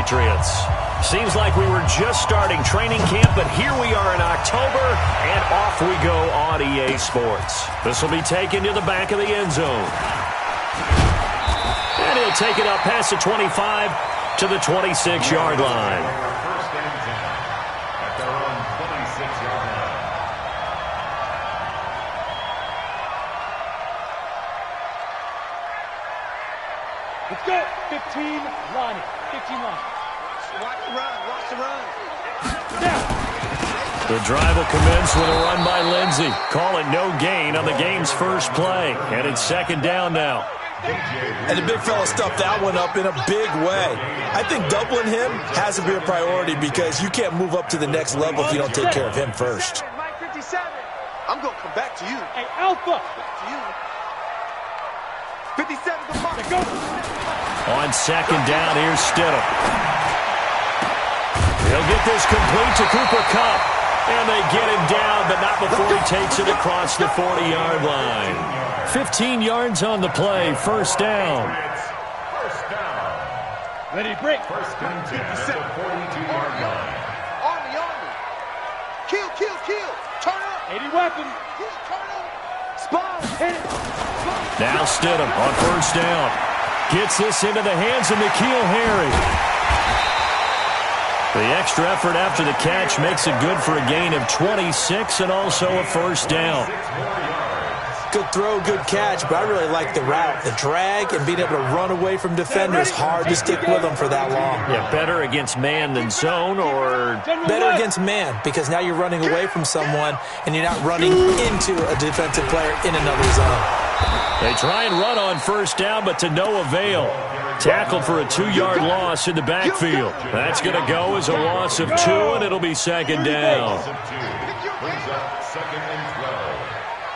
Patriots. Seems like we were just starting training camp, but here we are in October, and off we go on EA Sports. This will be taken to the back of the end zone. And he'll take it up past the 25 to the 26-yard line. First and 10 at their own 26-yard line. Let's go. 15 line. 15 line. Watch the run. Watch the run. Down. The drive will commence with a run by Lindsey. Call it no gain on the game's first play. And it's second down now. And the big fella stuffed that one up in a big way. I think doubling him has to be a priority because you can't move up to the next level if you don't take care of him first. Mike 57. I'm going to come back to you. Hey, Alpha. Back to you. 57 to Mark. Go. On second down, here's Stidham. He'll get this complete to Cooper Kupp. And they get him down, but not before he takes it across the 40-yard line. 15 yards on the play, first down. First down. Ready to break. First and 10 at the 42-yard line. Army. Kill. Turn up. 80 weapon. Kill, turn up. Spawn. Hit it. Spawn. Now Stidham on first down. Gets this into the hands of N'Keal Harry. The extra effort after the catch makes it good for a gain of 26 and also a first down. Good throw, good catch, but I really like the route. The drag and being able to run away from defenders, hard to stick with them for that long. Yeah, better against man than zone, or better against man because now you're running away from someone and you're not running into a defensive player in another zone. They try and run on first down, but to no avail. Tackled for a 2-yard loss in the backfield. That's going to go as a loss of 2, and it'll be second down. Brings up second and 12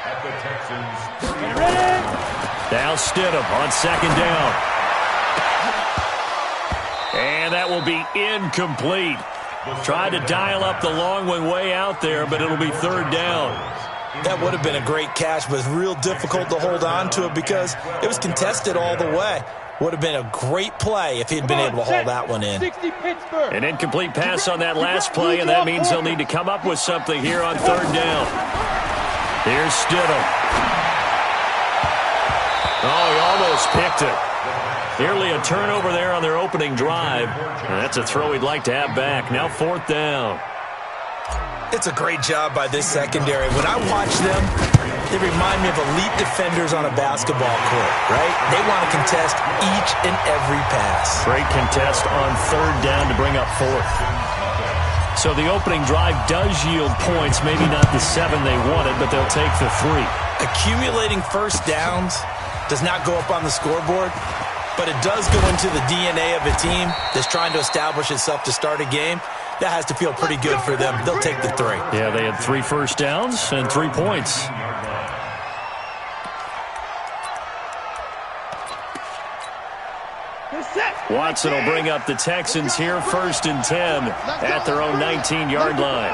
at the Texans 30. Now Stidham on second down. And that will be incomplete. Tried to dial up the long one way out there, but it'll be third down. That would have been a great catch, but it's real difficult to hold on to it because it was contested all the way. Would have been a great play if he'd been able to hold that one in. An incomplete pass on that last play, and that means they'll need to come up with something here on third down. Here's Stidham. Oh, he almost picked it. Nearly a turnover there on their opening drive. And that's a throw he'd like to have back. Now fourth down. It's a great job by this secondary. When I watch them, they remind me of elite defenders on a basketball court, right? They want to contest each and every pass. Great contest on third down to bring up fourth. So the opening drive does yield points, maybe not the 7 they wanted, but they'll take the 3. Accumulating first downs does not go up on the scoreboard, but it does go into the DNA of a team that's trying to establish itself to start a game. That has to feel pretty good for them. They'll take the 3. Yeah, they had 3 first downs and 3 points. Watson will bring up the Texans here, first and 10 at their own 19-yard line.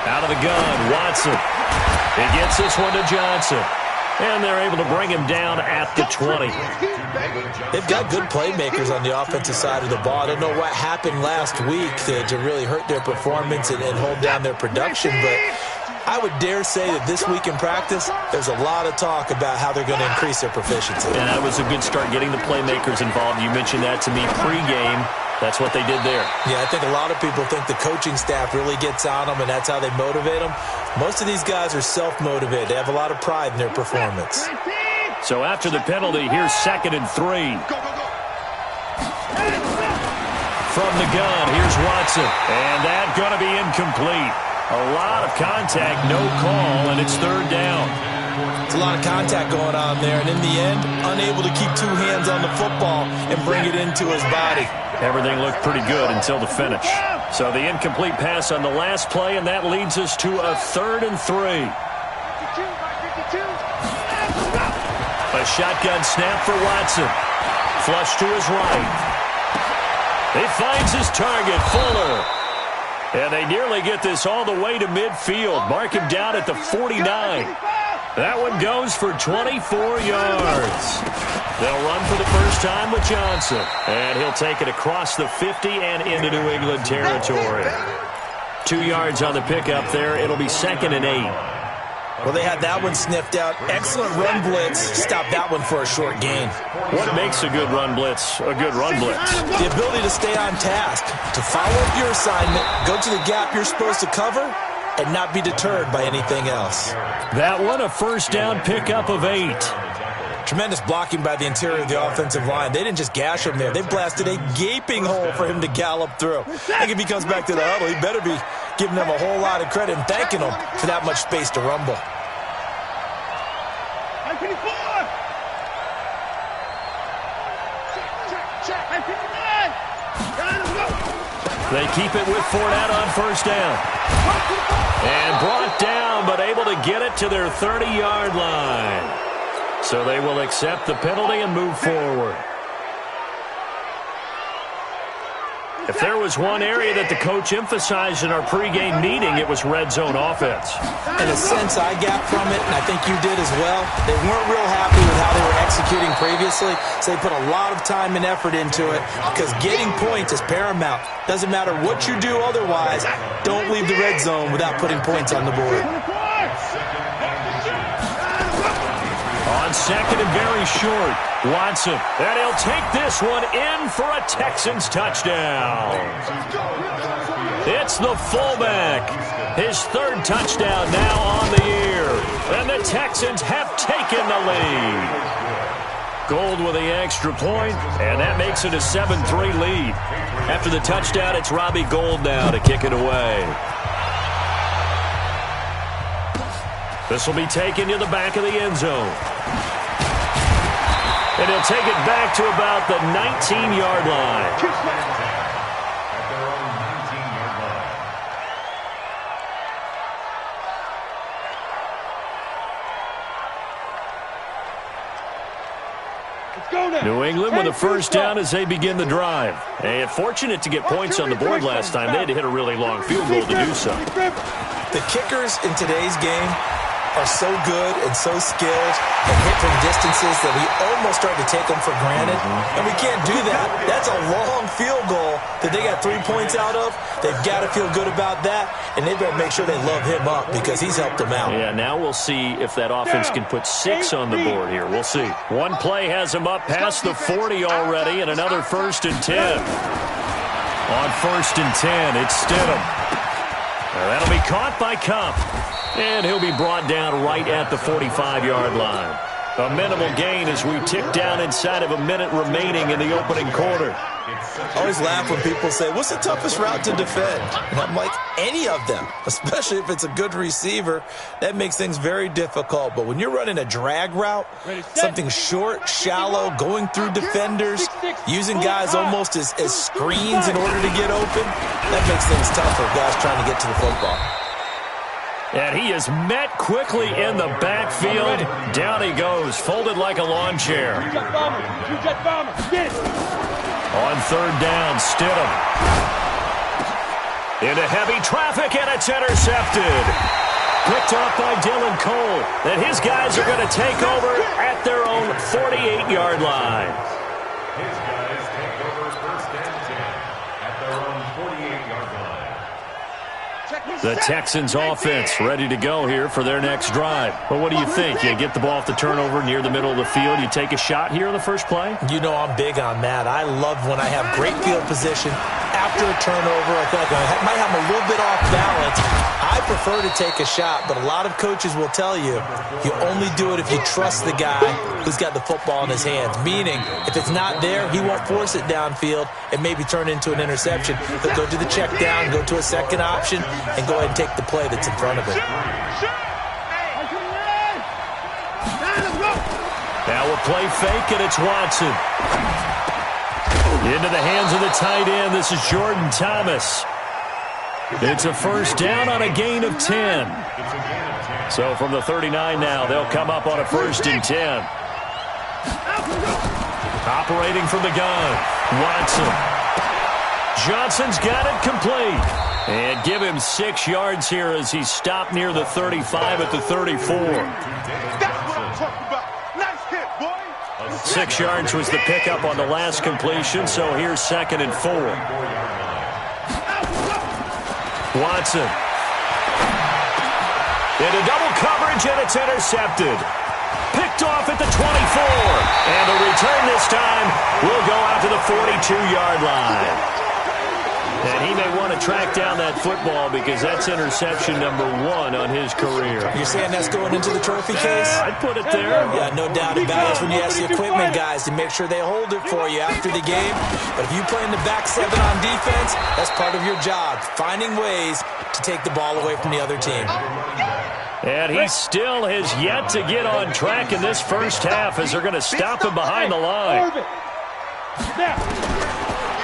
Out of the gun, Watson. He gets this one to Johnson. And they're able to bring him down at the 20. They've got good playmakers on the offensive side of the ball. I don't know what happened last week to really hurt their performance and hold down their production, but I would dare say that this week in practice, there's a lot of talk about how they're going to increase their proficiency. And that was a good start getting the playmakers involved. You mentioned that to me pregame. That's what they did there. Yeah, I think a lot of people think the coaching staff really gets on them, and that's how they motivate them. Most of these guys are self-motivated. They have a lot of pride in their performance. So after the penalty, here's second and 3. From the gun, here's Watson. And that's going to be incomplete. A lot of contact, no call, and it's third down. It's a lot of contact going on there, and in the end, unable to keep 2 hands on the football and bring it into his body. Everything looked pretty good until the finish. So the incomplete pass on the last play, and that leads us to a third and 3. A shotgun snap for Watson. Flush to his right. He finds his target, Fuller. And they nearly get this all the way to midfield. Mark him down at the 49. That one goes for 24 yards. They'll run for the first time with Johnson. And he'll take it across the 50 and into New England territory. 2 yards on the pickup there. It'll be 2nd and 8. Well, they had that one sniffed out. Excellent run blitz. Stop that one for a short gain. What makes a good run blitz a good run blitz? The ability to stay on task, to follow up your assignment, go to the gap you're supposed to cover, and not be deterred by anything else. That one, a first down pickup of 8. Tremendous blocking by the interior of the offensive line. They didn't just gash him there. They blasted a gaping hole for him to gallop through. I think if he comes back to the huddle, he better be giving them a whole lot of credit and thanking them for that much space to rumble. They keep it with Fournette on first down. And brought down, but able to get it to their 30-yard line. So they will accept the penalty and move forward. If there was one area that the coach emphasized in our pregame meeting, it was red zone offense. In a sense, I got from it, and I think you did as well. They weren't real happy with how they were executing previously, so they put a lot of time and effort into it because getting points is paramount. Doesn't matter what you do otherwise, don't leave the red zone without putting points on the board. On second and very short, Watson. And he'll take this one in for a Texans touchdown. It's the fullback. His 3rd touchdown now on the year. And the Texans have taken the lead. Gold with the extra point, and that makes it a 7-3 lead. After the touchdown, it's Robbie Gould now to kick it away. This will be taken to the back of the end zone. And he'll take it back to about the 19-yard line. At their own 19-yard line. Let's go now. New England with a first down as they begin the drive. And fortunate to get points on the board last time. They had to hit a really long field goal to do so. The kickers in today's game are so good and so skilled and hit from distances that we almost start to take them for granted. And we can't do that. That's a long field goal that they got 3 points out of. They've got to feel good about that, and they better make sure they love him up because he's helped them out. Yeah, now we'll see if that offense can put 6 on the board here. We'll see. One play has them up past the 40 already, and another 1st and 10. On 1st and 10, it's Stidham. That'll be caught by Kupp. And he'll be brought down right at the 45-yard line. A minimal gain as we tick down inside of a minute remaining in the opening quarter. I always laugh when people say, what's the toughest route to defend? And I'm like, any of them, especially if it's a good receiver. That makes things very difficult. But when you're running a drag route, something short, shallow, going through defenders, using guys almost as screens in order to get open, that makes things tough for guys trying to get to the football. And he is met quickly in the backfield. Down he goes, folded like a lawn chair. On 3rd down, Stidham. Into heavy traffic, and it's intercepted. Picked off by Dylan Cole. And his guys are going to take over at their own 48-yard line. His guys take over 1st and 10 at their own 48-yard line. The Texans offense ready to go here for their next drive. Well, what do you think? You get the ball off the turnover near the middle of the field. You take a shot here in the first play? You know I'm big on that. I love when I have great field position. After a turnover, I feel like I might have a little bit off balance. I prefer to take a shot, but a lot of coaches will tell you only do it if you trust the guy who's got the football in his hands. Meaning, if it's not there, he won't force it downfield and maybe turn into an interception. He'll go to the check down, go to a second option, and go ahead and take the play that's in front of him. Now a play fake, and it's Watson. Into the hands of the tight end. This is Jordan Thomas. It's a first down on a gain of 10. So from the 39 now, they'll come up on a 1st and 10. Operating from the gun, Watson. Johnson's got it complete. And give him 6 yards here as he stopped near the 35 at the 34. That's what I'm talking about. Nice hit, boy. 6 yards was the pickup on the last completion, so here's 2nd and 4. Watson. Into double coverage, and it's intercepted. Picked off at the 24. And the return this time will go out to the 42-yard line. And he may want to track down that football because that's interception number 1 on his career. You're saying that's going into the trophy case? I'd put it there. Yeah, no doubt about it. When you ask the equipment guys to make sure they hold it for you after the game. But if you play in the back 7 on defense, that's part of your job, finding ways to take the ball away from the other team. And he still has yet to get on track in this first half as they're going to stop him behind the line.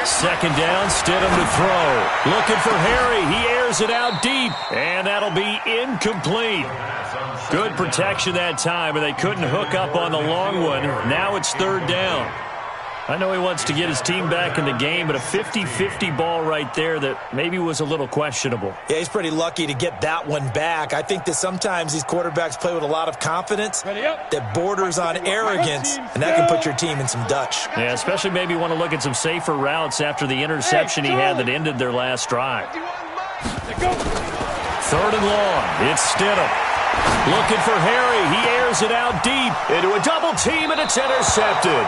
2nd down, Stidham to throw. Looking for Harry. He airs it out deep, and that'll be incomplete. Good protection that time, and they couldn't hook up on the long one. Now it's 3rd down. I know he wants to get his team back in the game, but a 50-50 ball right there that maybe was a little questionable. Yeah, he's pretty lucky to get that one back. I think that sometimes these quarterbacks play with a lot of confidence that borders on arrogance, and that can put your team in some Dutch. Yeah, especially maybe want to look at some safer routes after the interception he had that ended their last drive. 3rd and long. It's Stidham. Looking for Harry. He airs it out deep into a double team, and it's intercepted.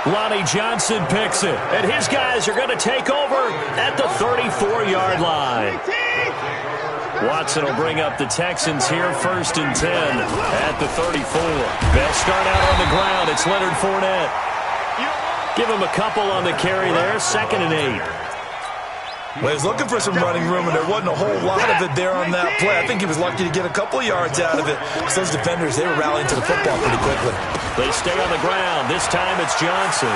Lonnie Johnson picks it, and his guys are going to take over at the 34-yard line. Watson will bring up the Texans here, 1st and 10 at the 34. They'll start out on the ground. It's Leonard Fournette. Give him a couple on the carry there, 2nd and 8. Well, he was looking for some running room, and there wasn't a whole lot of it there on that play. I think he was lucky to get a couple yards out of it. Because those defenders, they were rallying to the football pretty quickly. They stay on the ground. This time it's Johnson.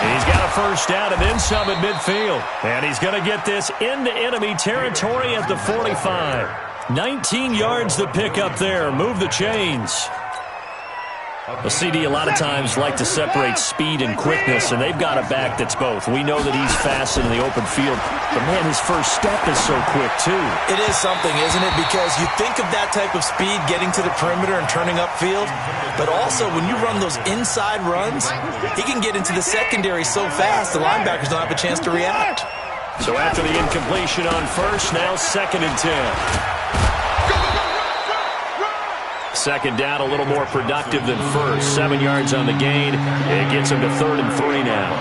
He's got a 1st down and then some at midfield. And he's going to get this into enemy territory at the 45. 19 yards the pick up there. Move the chains. A CD a lot of times like to separate speed and quickness, and they've got a back that's both. We know that he's fast in the open field, but, man, his first step is so quick, too. It is something, isn't it? Because you think of that type of speed getting to the perimeter and turning upfield, but also when you run those inside runs, he can get into the secondary so fast the linebackers don't have a chance to react. So after the incompletion on 1st, now 2nd and 10. 2nd down, a little more productive than 1st. 7 yards on the gain. It gets him to 3rd and 3 now.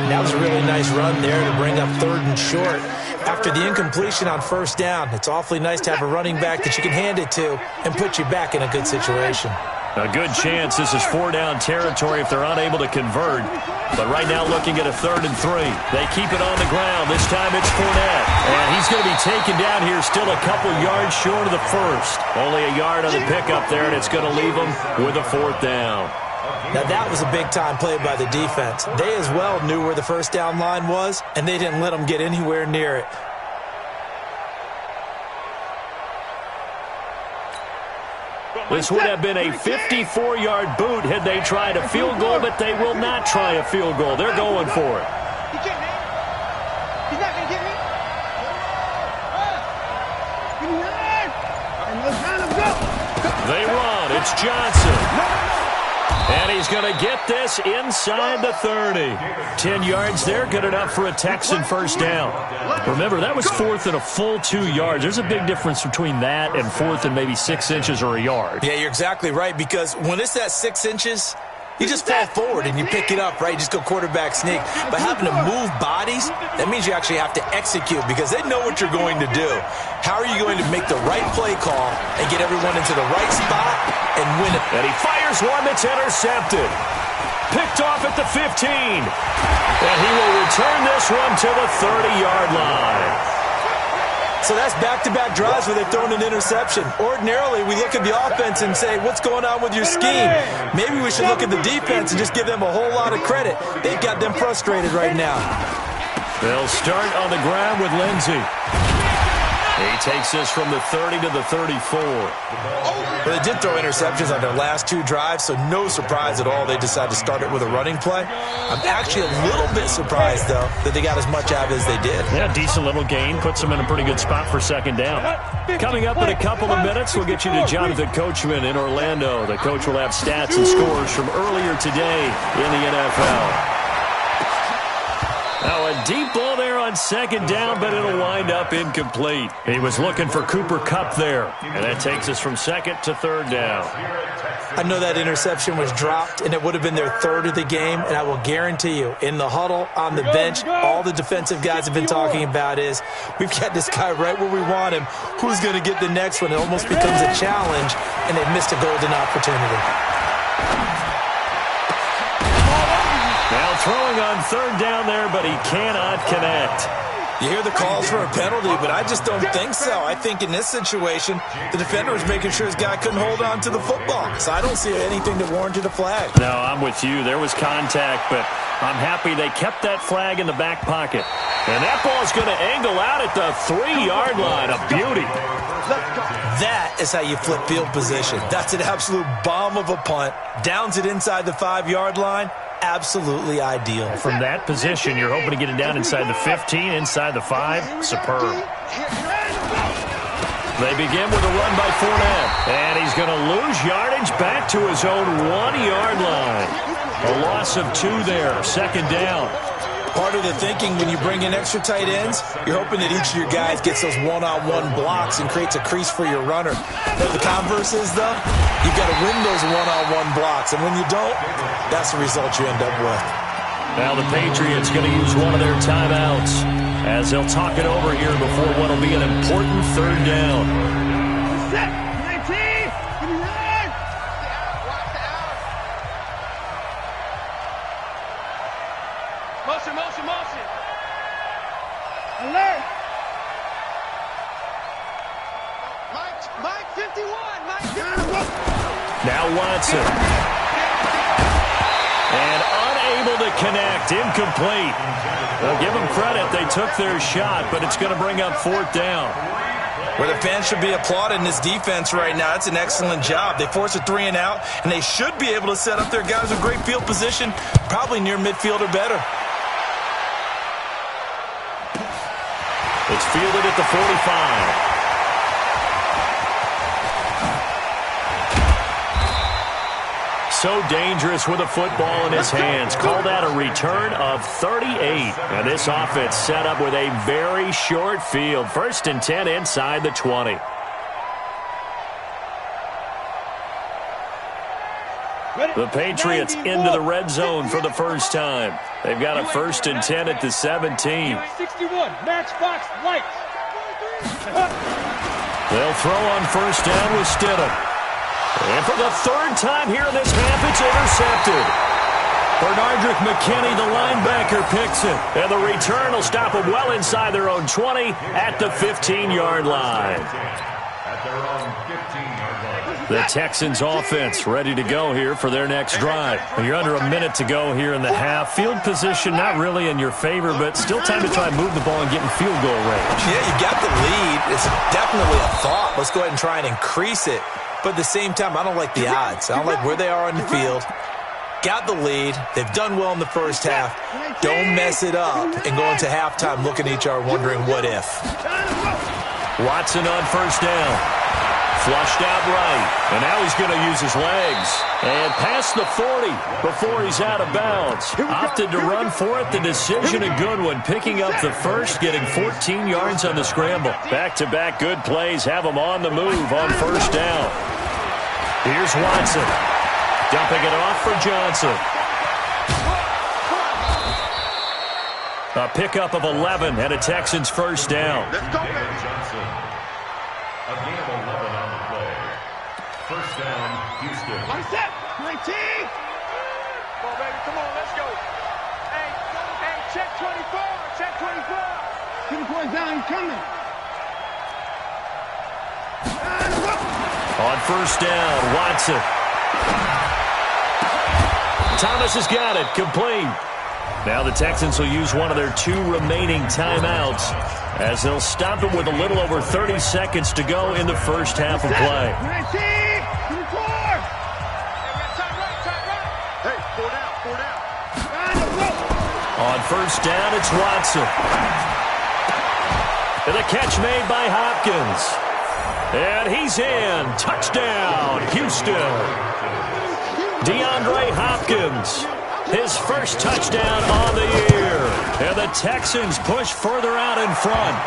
That was a really nice run there to bring up 3rd and short. After the incompletion on 1st down, it's awfully nice to have a running back that you can hand it to and put you back in a good situation. A good chance this is 4-down territory if they're unable to convert. But right now looking at a 3rd and 3. They keep it on the ground. This time it's Fournette. And he's going to be taken down here still a couple yards short of the 1st. Only a yard on the pickup there, and it's going to leave him with a 4th down. Now that was a big-time play by the defense. They as well knew where the 1st down line was, and they didn't let them get anywhere near it. This would have been a 54-yard boot had they tried a field goal, but they will not try a field goal. They're going for it. He's not going to get me. They run. It's Johnson. And he's going to get this inside the 30. 10 yards there, good enough for a Texan 1st down. Remember, that was 4th and a full 2 yards. There's a big difference between that and 4th and maybe 6 inches or a yard. Yeah, you're exactly right, because when it's at 6 inches, you just fall forward and you pick it up, right? You just go quarterback sneak. But having to move bodies, that means you actually have to execute because they know what you're going to do. How are you going to make the right play call and get everyone into the right spot and win it? And he fires one that's intercepted. Picked off at the 15. And he will return this one to the 30-yard line. So that's back-to-back drives where they've thrown an interception. Ordinarily, we look at the offense and say, what's going on with your scheme? Maybe we should look at the defense and just give them a whole lot of credit. They've got them frustrated right now. They'll start on the ground with Lindsey. He takes this from the 30 to the 34. Well, they did throw interceptions on their last 2 drives, so no surprise at all they decided to start it with a running play. I'm actually a little bit surprised, though, that they got as much out of it as they did. Yeah, decent little gain. Puts them in a pretty good spot for second down. Coming up in a couple of minutes, we'll get you to Jonathan Coachman in Orlando. The coach will have stats and scores from earlier today in the NFL. Now a deep ball there on second down, but it'll wind up incomplete. He was looking for Cooper Kupp there, and that takes us from second to third down. I know that interception was dropped, and it would have been their 3rd of the game, and I will guarantee you, in the huddle, on the bench, all the defensive guys have been talking about is, we've got this guy right where we want him. Who's going to get the next one? It almost becomes a challenge, and they've missed a golden opportunity. Now throwing on third down there, but he cannot connect. You hear the calls for a penalty, but I just don't think so. I think in this situation, the defender was making sure his guy couldn't hold on to the football. So I don't see anything that warranted a flag. No, I'm with you. There was contact, but I'm happy they kept that flag in the back pocket. And that ball's going to angle out at the 3-yard line. A beauty. That is how you flip field position. That's an absolute bomb of a punt. Downs it inside the 5-yard line. Absolutely ideal. From that position, you're hoping to get it down inside the 15, inside the 5. Superb. They begin with a run by Fournette. And he's going to lose yardage back to his own 1-yard line. A loss of 2 there. Second down. Part of the thinking when you bring in extra tight ends, you're hoping that each of your guys gets those one-on-one blocks and creates a crease for your runner. But the converse is, though, you've got to win those one-on-one blocks. And when you don't, that's the result you end up with. Now the Patriots going to use one of their timeouts as they'll talk it over here before what will be an important third down. Set. 19. Give me run. Motion, motion, motion. Alert. Mike 51. Mike 51. Now Watson. And unable to connect. Incomplete. Well, give them credit. They took their shot, but it's going to bring up fourth down. Where the fans should be applauding this defense right now. It's an excellent job. They force a 3-and-out, and they should be able to set up their guys with great field position, probably near midfield or better. It's fielded at the 45. So dangerous with a football in his hands. Call that a return of 38. And this offense set up with a very short field. 1st and 10 inside the 20. The Patriots into the red zone for the first time. They've got a 1st and 10 at the 17. 61, Matchbox Lights. They'll throw on first down with Stidham. And for the 3rd time here in this half, it's intercepted. Bernardrick McKinney, the linebacker, picks it. And the return will stop them well inside their own 20 at the 15-yard line. At their own 15-yard line. The Texans offense ready to go here for their next drive. You're under a minute to go here in the half. Field position not really in your favor, but still time to try and move the ball and get in field goal range. Yeah, you got the lead. It's definitely a thought. Let's go ahead and try and increase it. But at the same time, I don't like the odds. I don't like where they are on the field. Got the lead. They've done well in the first half. Don't mess it up and go into halftime looking at each other wondering what if. Watson on first down. Flushed out right. And now he's going to use his legs. And past the 40 before he's out of bounds. Opted to run for it. The decision a good one. Picking up the first, getting 14 yards on the scramble. Back-to-back good plays have him on the move on first down. Here's Watson. Dumping it off for Johnson. A pickup of 11 and a Texans first down. Johnson. A gain of 11 on the play. First down, Houston. On set. 19. Come on, baby. Come on, let's go. Hey, check 24. Check 24. Keep the point down. He's coming. On first down, Watson. Thomas has got it. Complete. Now the Texans will use one of their 2 remaining timeouts as they'll stop it with a little over 30 seconds to go in the first half of play. On first down, it's Watson. And the catch made by Hopkins. And he's in. Touchdown, Houston. DeAndre Hopkins. His first touchdown on the year. And the Texans push further out in front.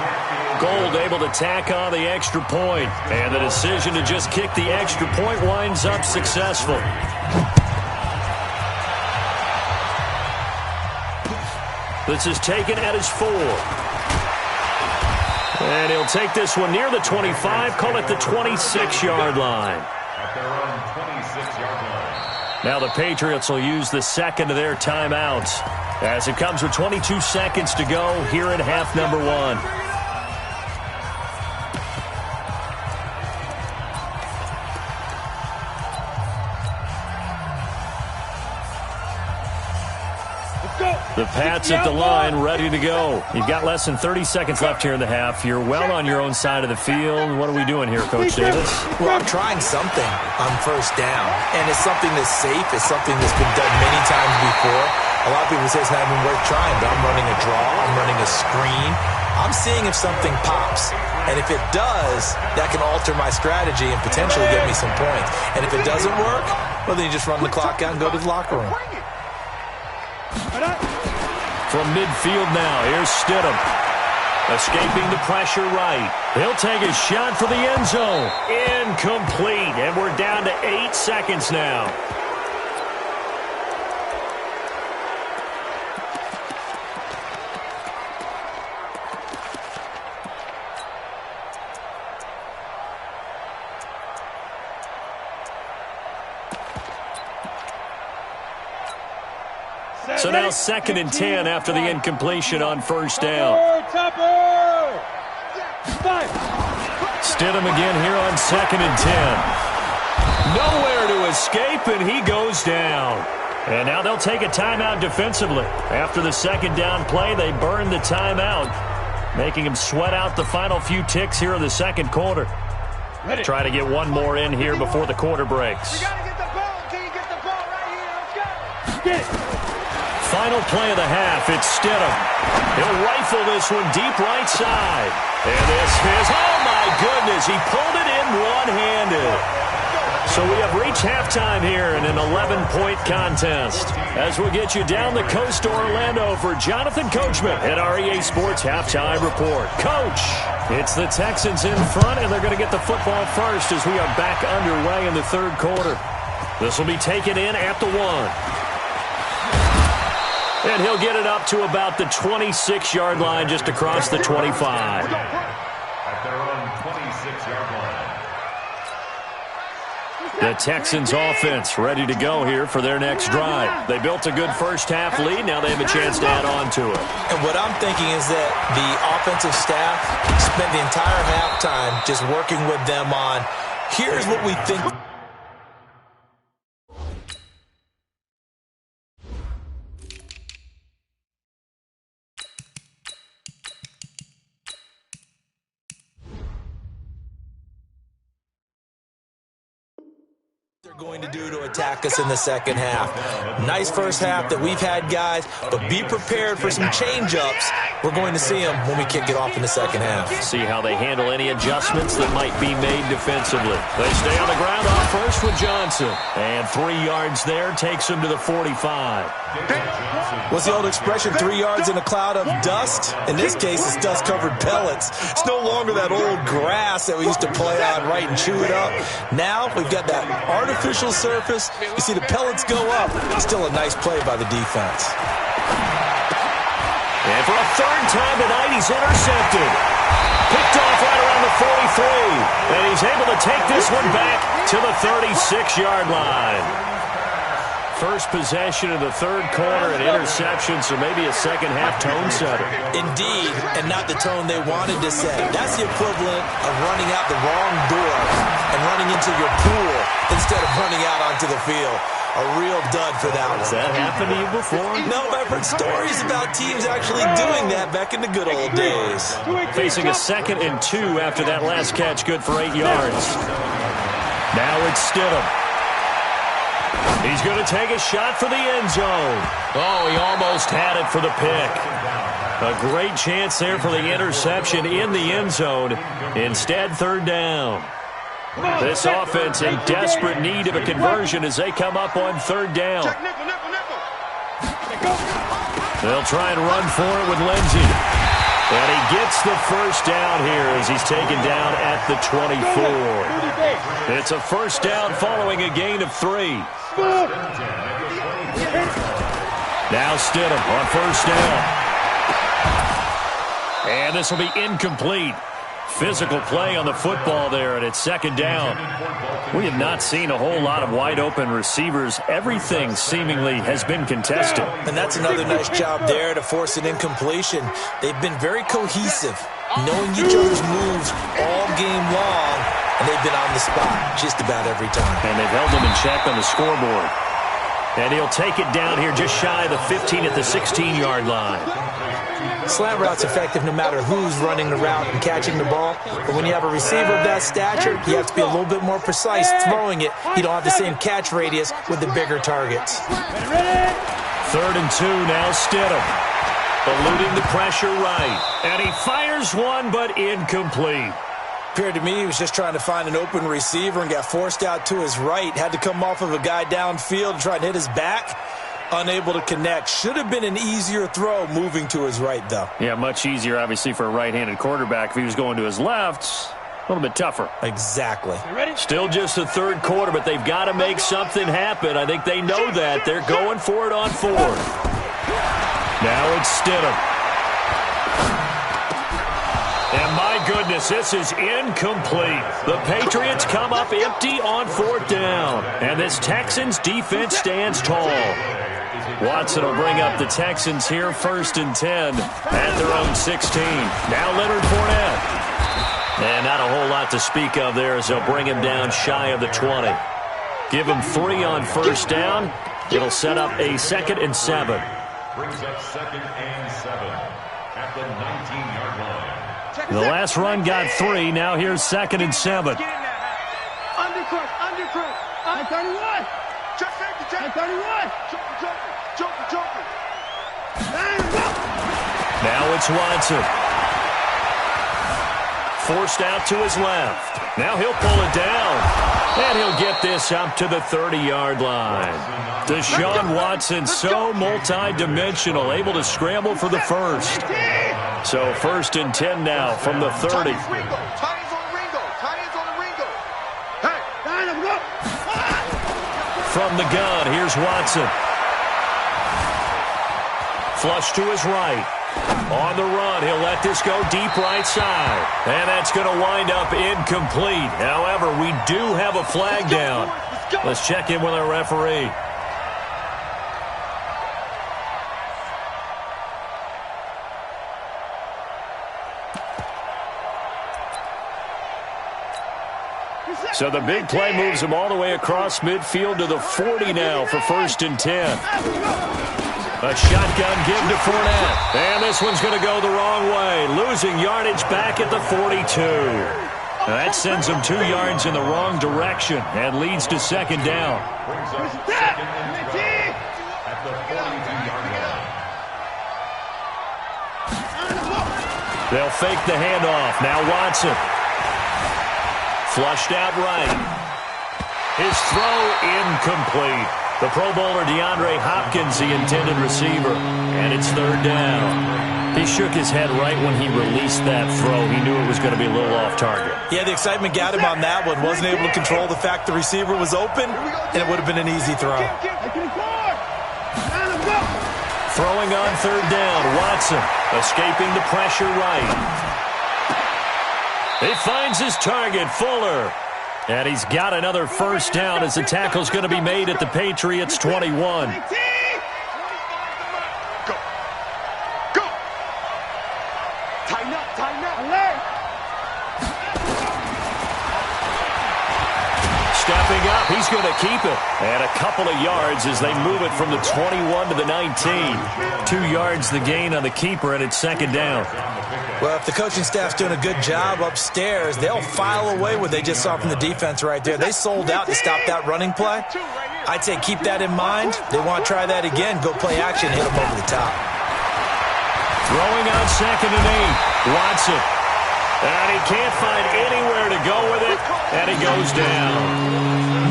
Gold able to tack on the extra point. And the decision to just kick the extra point winds up successful. This is taken at his 4. And he'll take this one near the 25, call it the 26-yard line. At their own 26-yard line. Now the Patriots will use the second of their timeouts as it comes with 22 seconds to go here in half number 1. The Pats at the line, ready to go. You've got less than 30 seconds left here in the half. You're well on your own side of the field. What are we doing here, Coach Davis? Well, I'm trying something on first down, and it's something that's safe. It's something that's been done many times before. A lot of people say it's not even worth trying, but I'm running a draw. I'm running a screen. I'm seeing if something pops. And if it does, that can alter my strategy and potentially get me some points. And if it doesn't work, well, then you just run the clock out and go to the locker room. From midfield now, here's Stidham. Escaping the pressure right. He'll take a shot for the end zone. Incomplete, and we're down to 8 seconds now. So now 2nd and 10 after the incompletion on first down. Stidham again here on 2nd and 10. Nowhere to escape, and he goes down. And now they'll take a timeout defensively. After the second down play, they burn the timeout, making him sweat out the final few ticks here in the second quarter. Try to get one more in here before the quarter breaks. You gotta get the ball. Can you get the ball right here? Let's go. Get it. Final play of the half, it's Stidham. He'll rifle this one deep right side. And this is, oh my goodness, he pulled it in one-handed. So we have reached halftime here in an 11-point contest. As we'll get you down the coast to Orlando for Jonathan Coachman at our EA Sports Halftime Report. Coach, it's the Texans in front, and they're going to get the football first as we are back underway in the third quarter. This will be taken in at the 1. And he'll get it up to about the 26-yard line just across the 25. At their own 26-yard line. The Texans offense ready to go here for their next drive. They built a good first half lead. Now they have a chance to add on to it. And what I'm thinking is that the offensive staff spent the entire halftime just working with them on, here's what we think. Going to do to attack us in the second half. Nice first half that we've had, guys, but be prepared for some change-ups. We're going to see them when we kick it off in the second half. See how they handle any adjustments that might be made defensively. They stay on the ground on first with Johnson. And 3 yards there takes him to the 45. What's the old expression, 3 yards in a cloud of dust? In this case, it's dust-covered pellets. It's no longer that old grass that we used to play on, right, and chew it up. Now we've got that artificial surface. You see the pellets go up. Still a nice play by the defense. And for a third time tonight, he's intercepted. Picked off right around the 43. And he's able to take this one back to the 36-yard line. First possession of the third quarter, an interception, so maybe a second-half tone setter. Indeed, and not the tone they wanted to set. That's the equivalent of running out the wrong door and running into your pool instead of running out onto the field. A real dud for that one. Has that happened to you before? No, I've heard stories about teams actually doing that back in the good old days. Facing a 2nd and 2 after that last catch, good for 8 yards. Now it's Stidham. He's going to take a shot for the end zone. Oh, he almost had it for the pick. A great chance there for the interception in the end zone. Instead, 3rd down. This offense in desperate need of a conversion as they come up on 3rd down. They'll try and run for it with Lindsey. And he gets the 1st down here as he's taken down at the 24. It's a 1st down following a gain of 3. Now Stidham on 1st down. And this will be incomplete. Physical play on the football there, and it's 2nd down. We have not seen a whole lot of wide-open receivers. Everything seemingly has been contested. And that's another nice job there to force an incompletion. They've been very cohesive, knowing each other's moves all game long, and they've been on the spot just about every time. And they've held them in check on the scoreboard. And he'll take it down here just shy of the 15 at the 16-yard line. Slant route's effective no matter who's running the route and catching the ball. But when you have a receiver of that stature, you have to be a little bit more precise throwing it. You don't have the same catch radius with the bigger targets. 3rd and 2, now Stidham. Eluding the pressure right. And he fires one, but incomplete. Appeared to me he was just trying to find an open receiver and got forced out to his right. Had to come off of a guy downfield and try and hit his back. Unable to connect. Should have been an easier throw moving to his right, though. Yeah, much easier, obviously, for a right-handed quarterback. If he was going to his left, a little bit tougher. Exactly. Still just the 3rd quarter, but they've got to make something happen. I think they know that. They're going for it on 4th. Now it's Stidham. And my goodness, this is incomplete. The Patriots come up empty on 4th down. And this Texans defense stands tall. Watson will bring up the Texans here, 1st and 10 at their own 16. Now Leonard Fournette. And not a whole lot to speak of there as they'll bring him down shy of the 20. Give him 3 on 1st down. It'll set up a 2nd and 7. Brings up 2nd and 7 at the 19-yard line. The last run got 3. Now here's 2nd and 7. Undercut. I 31. Check 31. Joker. Now it's Watson. Forced out to his left. Now he'll pull it down. And he'll get this up to the 30-yard line. Deshaun Watson, so multi-dimensional, able to scramble for the 1st. So 1st and 10 now from the 30. From the gun, here's Watson. Flush to his right. On the run, he'll let this go deep right side. And that's going to wind up incomplete. However, we do have a flag down. Let's check in with our referee. So the big play moves him all the way across midfield to the 40 now for 1st and 10. A shotgun give to Fournette. And this one's going to go the wrong way. Losing yardage back at the 42. That sends him 2 yards in the wrong direction and leads to 2nd down. Brings up 2nd and 12 at the 42-yard line. They'll fake the handoff. Now Watson. Flushed out right. His throw incomplete. The Pro Bowler DeAndre Hopkins, the intended receiver. And it's 3rd down. He shook his head right when he released that throw. He knew it was going to be a little off target. Yeah, the excitement got him on that one. Wasn't able to control the fact the receiver was open, and it would have been an easy throw. Throwing on 3rd down. Watson escaping the pressure right. He finds his target, Fuller. And he's got another 1st down as the tackle's going to be made at the Patriots' 21. Go. Tighten up. stepping up. He's going to keep it. And a couple of yards as they move it from the 21 to the 19. 2 yards the gain on the keeper, and it's second down. Well, if the coaching staff's doing a good job upstairs, they'll file away what they just saw from the defense right there. They sold out to stop that running play. I'd say keep that in mind. They want to try that again. Go play action, hit them over the top. Throwing on 2nd and 8. Watson. And he can't find anywhere to go with it, and he goes down.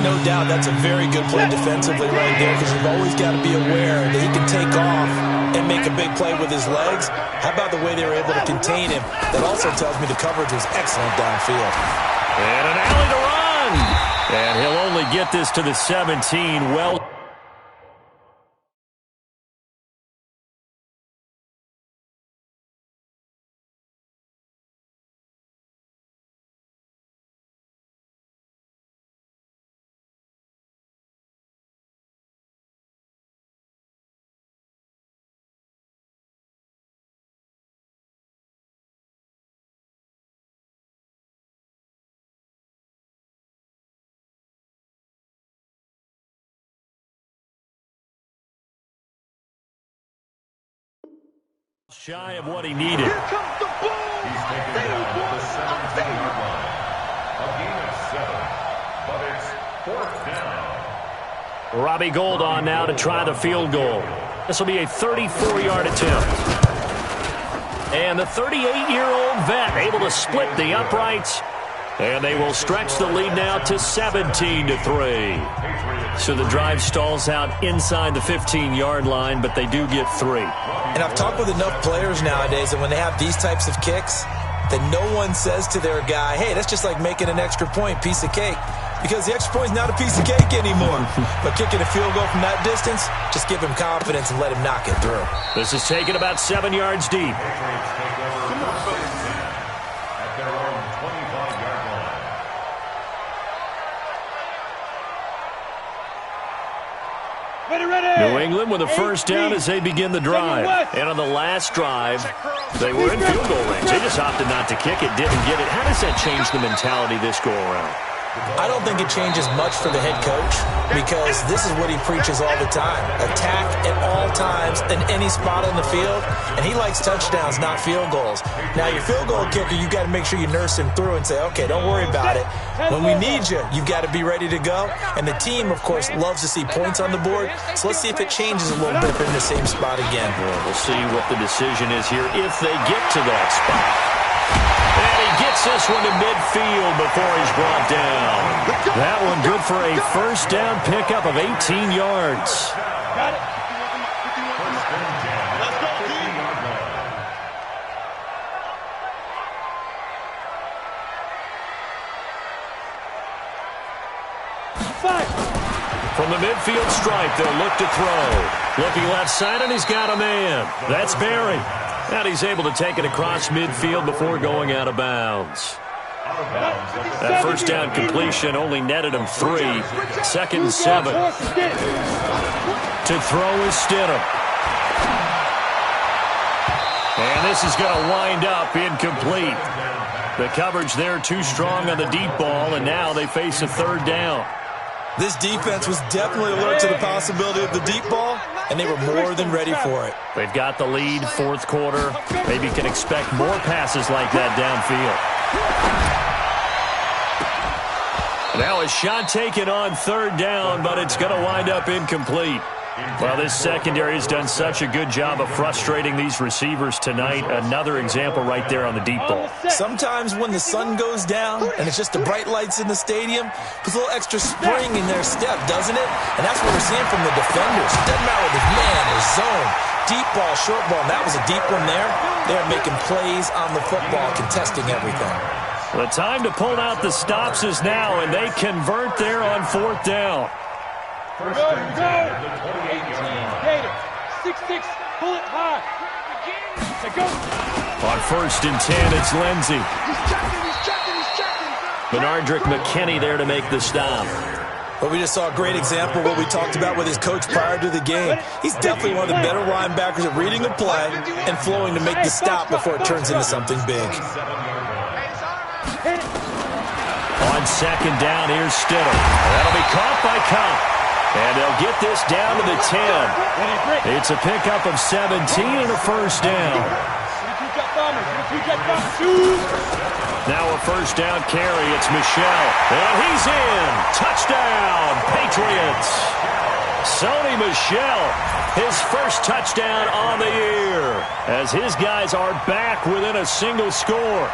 No doubt that's a very good play defensively right there, because you've always got to be aware that he can take off and make a big play with his legs. How about the way they were able to contain him? That also tells me the coverage was excellent downfield. And an alley to run. And he'll only get this to the 17. Well. Shy of what he needed. Here comes the ball. He's taken down at the 17-yard line. A gain of 7, but it's 4th down. Robbie Gould on now to try the field goal. This will be a 34-yard attempt. And the 38-year-old vet able to split the uprights. And they will stretch the lead now to 17-3. So the drive stalls out inside the 15-yard line, but they do get 3. And I've talked with enough players nowadays that when they have these types of kicks, that no one says to their guy, hey, that's just like making an extra point, piece of cake. Because the extra point is not a piece of cake anymore. But kicking a field goal from that distance, just give him confidence and let him knock it through. This is taken about 7 yards deep. At their own 25-yard line. New England with a first down as they begin the drive. And on the last drive, they were in field goal range. They just opted not to kick it, didn't get it. How does that change the mentality this go-around? I don't think it changes much for the head coach, because this is what he preaches all the time. Attack at all times in any spot on the field, and he likes touchdowns, not field goals. Now, your field goal kicker, you've got to make sure you nurse him through and say, okay, don't worry about it. When we need you, you've got to be ready to go. And the team, of course, loves to see points on the board, so let's see if it changes a little bit in the same spot again. We'll see what the decision is here if they get to that spot. And he gets this one to midfield before he's brought down. That one good for a first down pickup of 18 yards. Got it. Let's go, team. From the midfield stripe, they'll look to throw. Looking left side, and he's got a man. That's Barry. And he's able to take it across midfield before going out of bounds. That first down completion only netted him 3. 2nd and 7. To throw is Stidham. And this is going to wind up incomplete. The coverage there too strong on the deep ball, and now they face a 3rd down. This defense was definitely alert to the possibility of the deep ball, and they were more than ready for it. They've got the lead, 4th quarter. Maybe can expect more passes like that downfield. Now a shot taken on 3rd down, but it's going to wind up incomplete. Well, this secondary has done such a good job of frustrating these receivers tonight. Another example right there on the deep ball. Sometimes when the sun goes down and it's just the bright lights in the stadium, puts a little extra spring in their step, doesn't it? And that's what we're seeing from the defenders. It doesn't matter if it's man or zone. Deep ball, short ball, and that was a deep one there. They're making plays on the football, contesting everything. The time to pull out the stops is now, and they convert there on 4th down. First and 10 at the 28-yard line. 6-6, pull it high. Go. On 1st and 10, it's Lindsey. He's checking. Benardrick McKinney there to make the stop. But we just saw a great example of what we talked about with his coach prior to the game. He's definitely one of the better linebackers at reading a play and flowing to make the stop before it turns into something big. On second down, here's Stidham. That'll be caught by Cup. And they'll get this down to the 10. It's a pickup of 17 and a first down. Now a first down carry. It's Michel. And he's in. Touchdown, Patriots. Sony Michel, his first touchdown on the year, as his guys are back within a single score.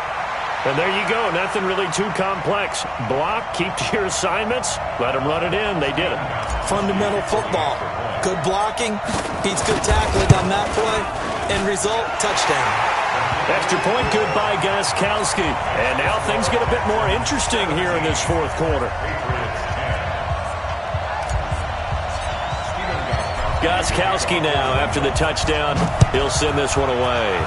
And there you go. Nothing really too complex. Block, keep to your assignments, let them run it in. They did it. Fundamental football. Good blocking, beats good tackling on that play. End result, touchdown. Extra point, good by Gostkowski. And now things get a bit more interesting here in this fourth quarter. Gostkowski now, after the touchdown, he'll send this one away.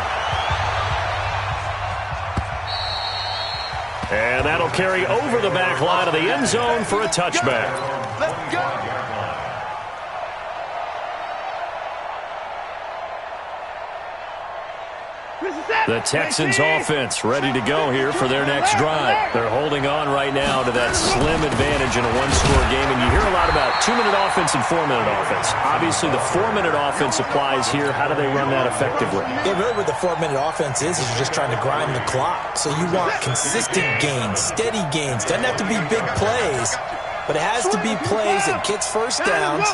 And that'll carry over the back line of the end zone for a touchback. Let's go. The Texans offense ready to go here for their next drive. They're holding on right now to that slim advantage in a one-score game. And you hear a lot about 2-minute offense and 4-minute offense. Obviously, the 4-minute offense applies here. How do they run that effectively? Yeah, really what the 4-minute offense is you're just trying to grind the clock. So you want consistent gains, steady gains. Doesn't have to be big plays, but it has to be plays that gets first downs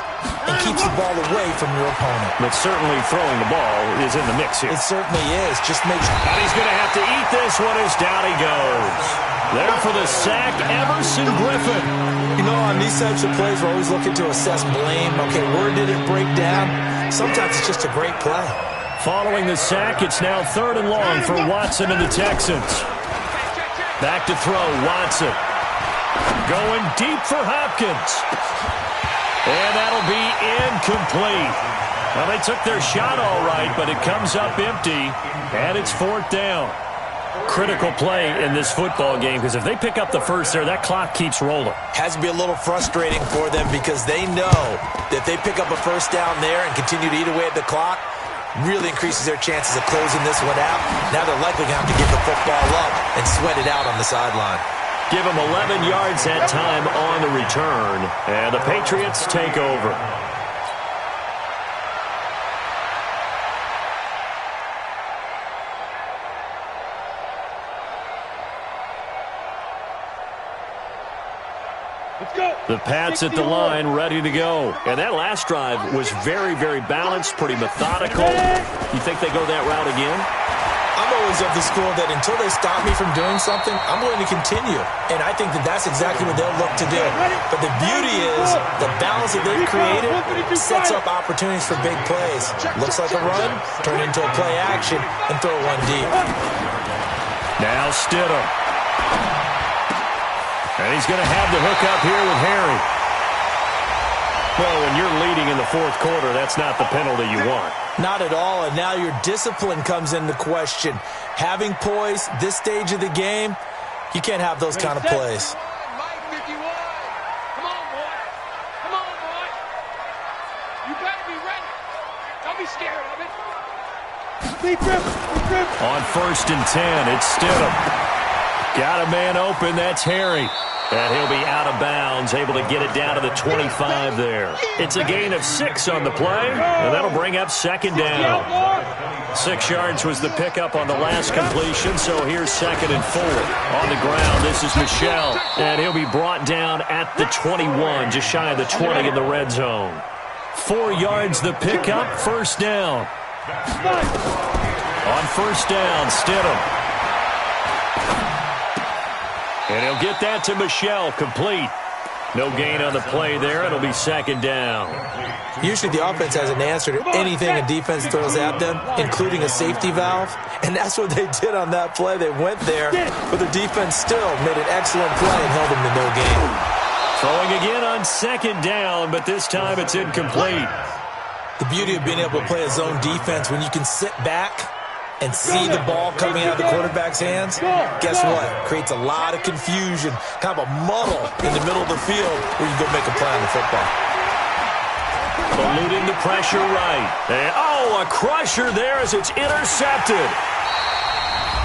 and keeps the ball away from your opponent. But certainly throwing the ball is in the mix here. It certainly is. Just make sure. And he's going to have to eat this one as down he goes. There for the sack, Everson Griffin. You know, on these types of plays, we're always looking to assess blame. Okay, where did it break down? Sometimes it's just a great play. Following the sack, it's now 3rd and long for Watson and the Texans. Back to throw, Watson. Going deep for Hopkins. And that'll be incomplete. Well, they took their shot all right, but it comes up empty, and it's 4th down. Critical play in this football game, because if they pick up the first there, that clock keeps rolling. Has to be a little frustrating for them because they know that if they pick up a first down there and continue to eat away at the clock, really increases their chances of closing this one out. Now they're likely going to have to give the football up and sweat it out on the sideline. Give him 11 yards that time on the return, and the Patriots take over. Let's go. The Pats at the line, ready to go. And that last drive was very, very balanced, pretty methodical. You think they go that route again? I'm always of the school that until they stop me from doing something, I'm going to continue. And I think that that's exactly what they'll look to do. But the beauty is the balance that they've created sets up opportunities for big plays. Looks like a run, turn into a play action, and throw one deep. Now Stidham. And he's going to have the hook up here with Harry. Well, when you're leading in the fourth quarter, that's not the penalty you want. Not at all, and now your discipline comes into question. Having poise this stage of the game, you can't have those kind of plays. Mike 51. Come on, boy. Come on, boy. You better be ready. Don't be scared of it. Deep grip. On 1st and 10, it's Stidham. Got a man open, that's Harry. And he'll be out of bounds, able to get it down to the 25 there. It's a gain of 6 on the play, and that'll bring up 2nd down. 6 yards was the pickup on the last completion, so here's 2nd and 4. On the ground, this is Michel, and he'll be brought down at the 21, just shy of the 20 in the red zone. 4 yards the pickup, 1st down. On 1st down, Stidham. And he'll get that to Michel, complete. No gain on the play there. It'll be 2nd down. Usually the offense has an answer to anything a defense throws at them, including a safety valve. And that's what they did on that play. They went there, but the defense still made an excellent play and held them to no gain. Throwing again on 2nd down, but this time it's incomplete. The beauty of being able to play a zone defense when you can sit back and see the ball coming out of the quarterback's hands, guess what? Creates a lot of confusion, kind of a muddle in the middle of the field where you go make a play on the football. Eluding the pressure right. And, a crusher there as it's intercepted.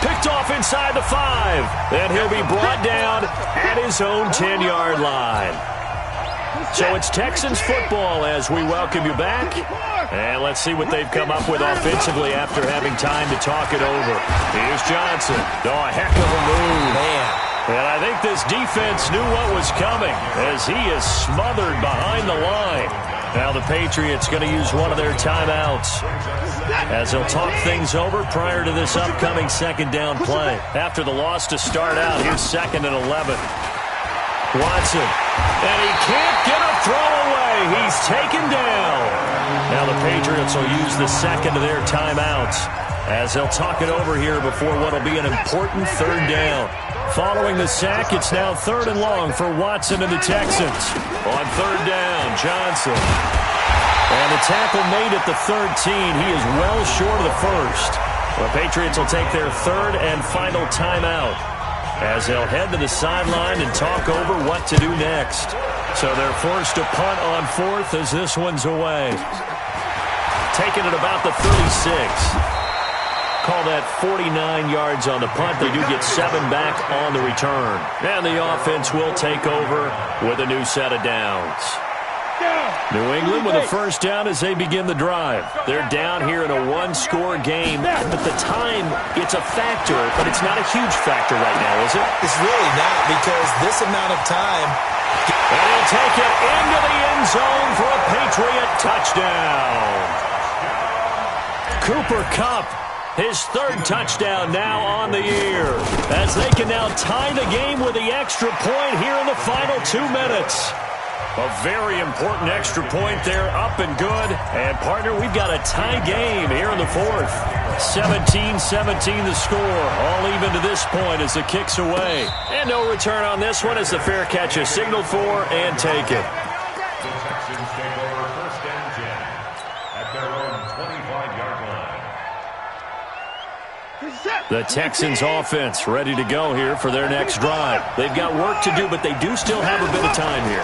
Picked off inside the 5. And he'll be brought down at his own 10-yard line. So it's Texans football as we welcome you back. And let's see what they've come up with offensively after having time to talk it over. Here's Johnson. Oh, a heck of a move. Man. And I think this defense knew what was coming as he is smothered behind the line. Now the Patriots going to use one of their timeouts as they'll talk things over prior to this upcoming second down play. After the loss to start out, here's 2nd and 11. Watson, and he can't get a throw away. He's taken down. Now the Patriots will use the second of their timeouts as they'll talk it over here before what will be an important 3rd down. Following the sack, it's now 3rd and long for Watson and the Texans. On 3rd down, Johnson. And the tackle made at the 13. He is well short of the first. The Patriots will take their 3rd and final timeout as they'll head to the sideline and talk over what to do next. So they're forced to punt on 4th as this one's away. Taking it about the 36. Call that 49 yards on the punt. They do get 7 back on the return. And the offense will take over with a new set of downs. New England with a first down as they begin the drive. They're down here in a 1-score game. At the time, it's a factor, but it's not a huge factor right now, is it? It's really not, because this amount of time. And he'll take it into the end zone for a Patriot touchdown. Cooper Kupp, his 3rd touchdown now on the year, as they can now tie the game with the extra point here in the final 2 minutes. A very important extra point there, up and good. And, partner, we've got a tie game here in the 4th. 17-17 the score. All even to this point as the kick's away. And no return on this one as the fair catch is signaled for and taken. The Texans take over 1st and 10 at their own 25-yard line. The Texans offense ready to go here for their next drive. They've got work to do, but they do still have a bit of time here.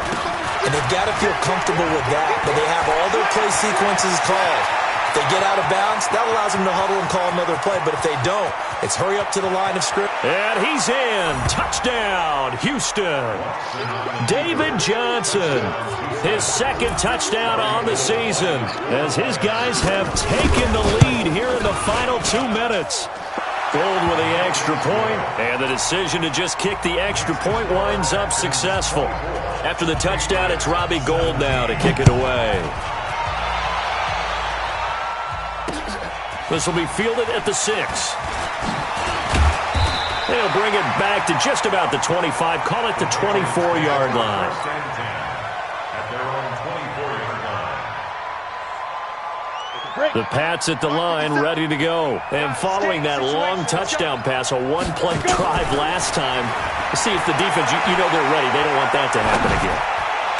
And they've got to feel comfortable with that, but they have all their play sequences called. If they get out of bounds, that allows them to huddle and call another play. But if they don't, it's hurry up to the line of scrimmage. And he's in. Touchdown, Houston. David Johnson, his 2nd touchdown on the season, as his guys have taken the lead here in the final 2 minutes. Gold with the extra point, and the decision to just kick the extra point winds up successful. After the touchdown, it's Robbie Gould now to kick it away. This will be fielded at the 6. They'll bring it back to just about the 25, call it the 24-yard line. The Pats at the line, ready to go. And following that long touchdown pass, a 1-play drive last time, to see if the defense, you know they're ready. They don't want that to happen again.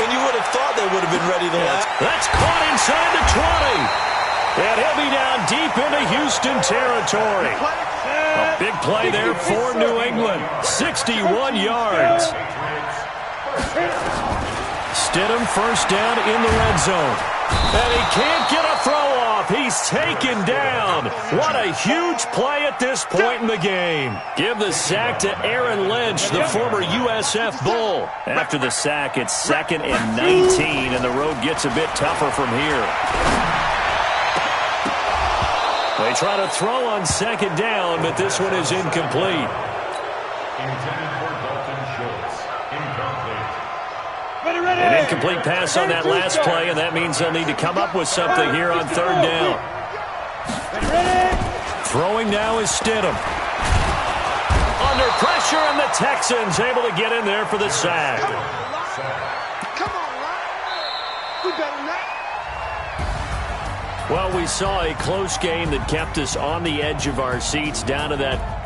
And you would have thought they would have been ready the last. That's caught inside the 20. And he'll be down deep into Houston territory. A big play there for New England. 61 yards. Stidham first down in the red zone. And he can't get a throw off. He's taken down. What a huge play at this point in the game. Give the sack to Aaron Lynch, the former USF Bull. After the sack, it's 2nd and 19, and the road gets a bit tougher from here. They try to throw on 2nd down, but this one is incomplete. Intended for Dalton Schultz. Incomplete. An incomplete pass on that last play, and that means they'll need to come up with something here on 3rd down. Throwing now is Stidham. Under pressure, and the Texans able to get in there for the sack. Come on, Ryan. We better not. Well, we saw a close game that kept us on the edge of our seats down to that